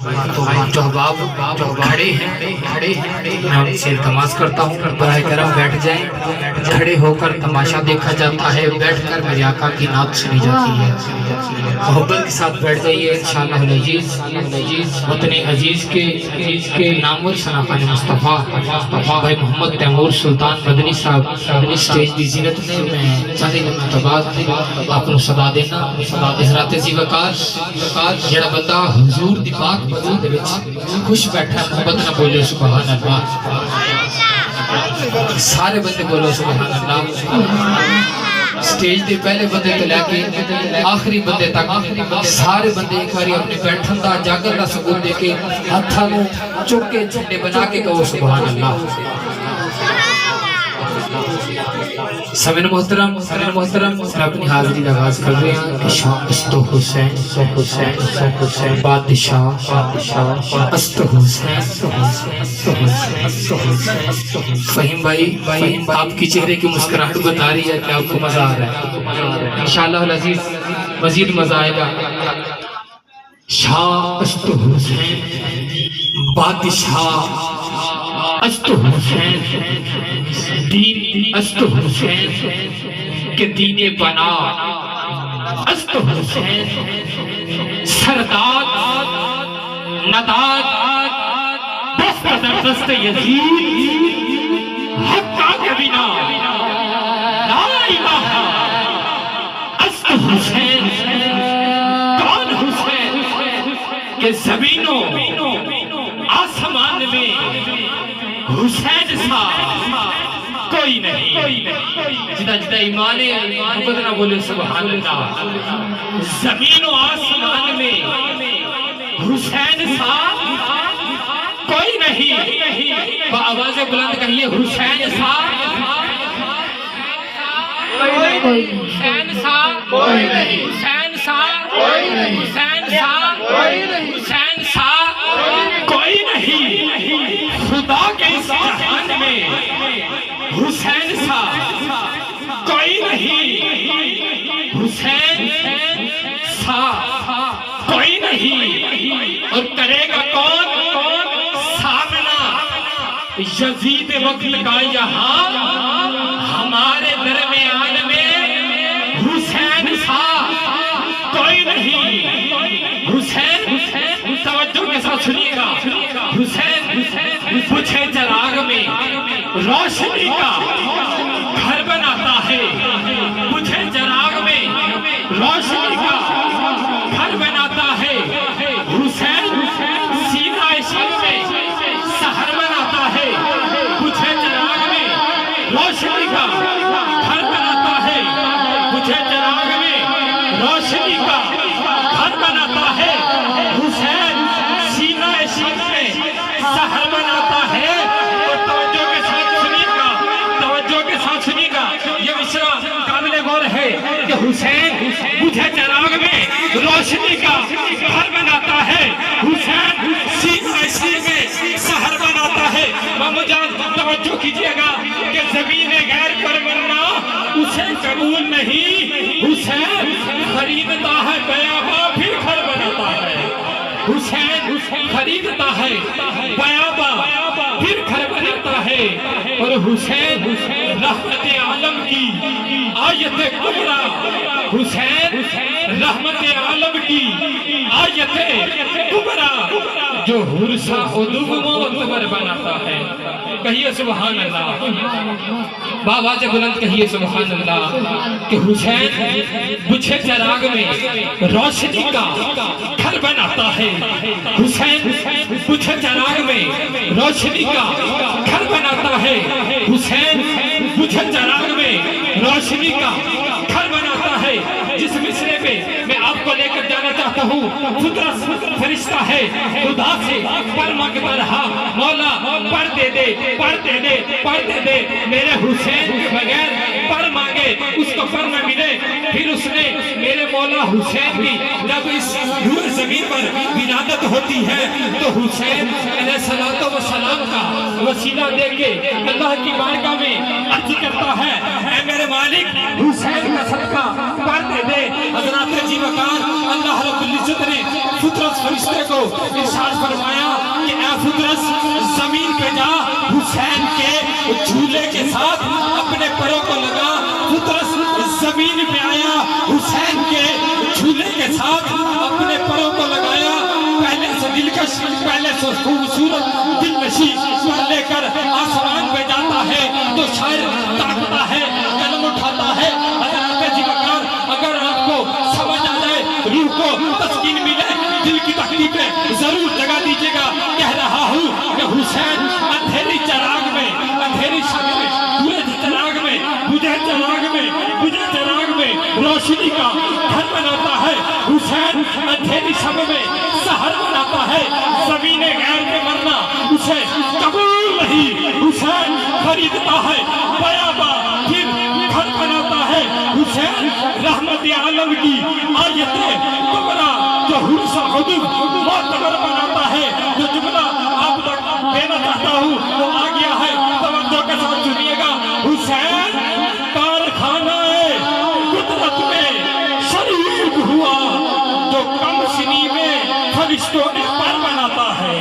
जो अहबाब जो खड़े हैं मैं उनसे इल्तमास करता हूँ बराए करम बैठ जाएं। खड़े होकर तमाशा देखा जाता है, बैठकर मेरे आका की नात सुनी जाती है। मोहब्बत के साथ बैठ जाइए इंशाअल्लाह अजीज वतन अजीज के नामुल सनाखान मुस्तफ़ा भाई मोहम्मद तैमूर सुल्तान मदनी साहब स्टेज की जीनत ने मैं चाहती हूँ आपको सदा देना हज़रात जी वकार जेड़ा बंदा हुजूर दी पाक बदल दे विच खुश बैठा मोहब्बत ना बोले सुभान अल्लाह। सारे बंदे बोलो सुभान अल्लाह। स्टेज के पहले बंदे तो लैके आखिरी बंदे तक सारे बंदे एक बार अपने बैठन का जागर का सबूत दे के हाथों को चुक के झंडे बना के कहो सुभान अल्लाह। समीन मोहतरम अपनी हाजिरी का आगाज कर रहे हैं। अस्तो हुसैन बादशाह अस्तो हुसैन। फहीम भाई आपकी चेहरे की मुस्कुराहट बता रही है कि आपको मजा आ रहा है। इंशाअल्लाह अजीज मजीद मजा आएगा। शाह अस्तो हुसैन बादशाह अस्तो हुसैन दीन अस्तो हुसैन के दीने बना अस्तो हुसैन सरदार नदाद दस्त दस्त यजीद हक्का के बिना ला इलाहा अस्तो हुसैन। कौन हुसैन के जमीनों आसमान में हुसैन सा कोई नहीं। जिदा जिदा ईमान मोहब्बत ना बोले सुभान अल्लाह। जमीन और आसमान में हुसैन सा कोई नहीं। आवाज़ बुलंद कहिए हुसैन सा हुसैन सा हुसैन सा हुसैन सा हुसैन सा कोई नहीं। खुदा के इस जहान में हुसैन सा कोई नहीं। हुसैन सा कोई नहीं। और करेगा कौन सामना यजीद वक्त का यहाँ हमारे दरमियान में हुसैन सा कोई नहीं। हुसैन तवज्जो के साथ सुनिएगा। हुसैन पूछे चराग में रोशनी का घर बनाता है। पूछे चराग में रोशनी का घर बनाता है। हुसैन सीना इश्क में शहर बनाता है। पूछे चराग में रोशनी का घर बनाता है। पूछे चराग में रोशनी का घर बनाता है। हुसैन सीना इश्क में शहर बनाता है। और तवज्जो के साथ सुनिएगा ये मिसरा काबिल गौर है कि हुसैन बुझे चराग में रोशनी का घर बनाता है। हुसैन सीना इश्क में शहर बनाता है। मामूजान तवज्जो कीजिएगा कि ज़मीन गैर पर मरना उसे कबूल नहीं। हुसैन खरीदता है बयाबा फिर घर बनाता है। हुसैन खरीदता है बयाबा फिर घर बनाता है। और हुसैन रहमत आलम की आयत कुबरा। हुसैन रहमत आलम की आयत कुबरा जो हुरसा उदुब मोतबर बनाता है। कहिए सुभान अल्लाह। बाबा से बुलंद कहिए सुभान अल्लाह। कि हुसैन बुझे चराग में रोशनी का घर बनाता है। हुसैन बुझे चराग में रोशनी का घर बनाता है। हुसैन बुझे चराग में रोशनी का घर बनाता है। जिस मिसरे पे मैं आपको लेकर जाना चाहता हूँ फितरत फरिश्ता है खुदा से पर मांगता रहा मौला पर दे दे पर दे दे पर दे दे। मेरे हुसैन बगैर पर मांगे उसको पर न मिले। फिर उसने मेरे मौला हुसैन की जब इस जमीन पर विलादत होती है तो हुसैन अलैहिस्सलातो व सलाम का वसीला देके अल्लाह की बारगाह में अर्ज करता है ऐ मेरे मालिक हुसैन का सदका पर दे दे। हज़रात जी वकार अल्लाह रब्बुल इज्जत ने फितरत फरिश्ते को इरशाद फरमाया कि ए फितरत जमीन पे जा, हुसैन के झूले के साथ अपने पैरों को लगा। फितरत जमीन पे आया, हुसैन के झूले के साथ अपने पैरों को लगाया। पहले से दिलकश, पहले से खूबसूरत दिलनशी पर लेकर आसमान पे जाता है तो शायर ताकता है, कलम उठाता है। अगर आपको समझ आ जाए, रूह को तस्कीन मिले, दिल की तख्ती पे जरूर जगा दीजिएगा। कह रहा हूँ कि हुसैन अंधेरी चराग में, अंधेरी शब में, पूरे चराग में, बुझे चराग में, बुझे चराग में रोशनी का घर बनाता है। हुसैन अंधेरी शब में सहर बनाता है। ज़मीने गैर में मरना उसे कबूल नहीं। हुसैन खरीदता है बयाबा, फिर घर बनाता है। हुसैन रहमत आलम की आयतें कुबरा जो हुर्सा हुदूद मोतबर बनाता है। जो जुमला आप तक देना चाहता हूँ वो आ गया है, तवज्जो के साथ सुनिएगा। हुसैन कारखाना कुदरत में शरीक हुआ जो कम सिनी में फरिश्तों के पर बनाता है,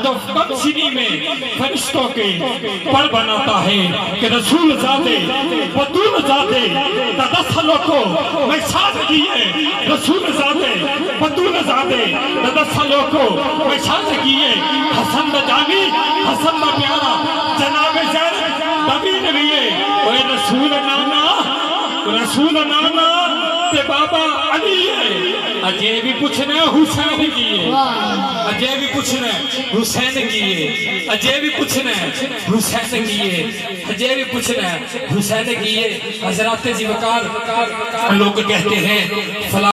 जो कम सिनी में फरिश्तों के पर बनाता है। कि रसूल ज़ादे बतूल ज़ादे तदस्सलों को मैं साथ किए, रसूल ज़ादे बतूल ज़ादे तदस्सलों को मैं साथ किए। हसन जानी हसन प्यारा जनाब ज़ैन तभी नबिये ओए रसूल नाना, रसूल नाना ते बाबा अली अजय भी पूछना हुसैन किए, अजय भी पूछना हुसैन किए, अजय भी पूछना हुसैन किए, अजय भी पूछना हुसैन किए। हजरत ज़िवकार लोग कहते हैं फला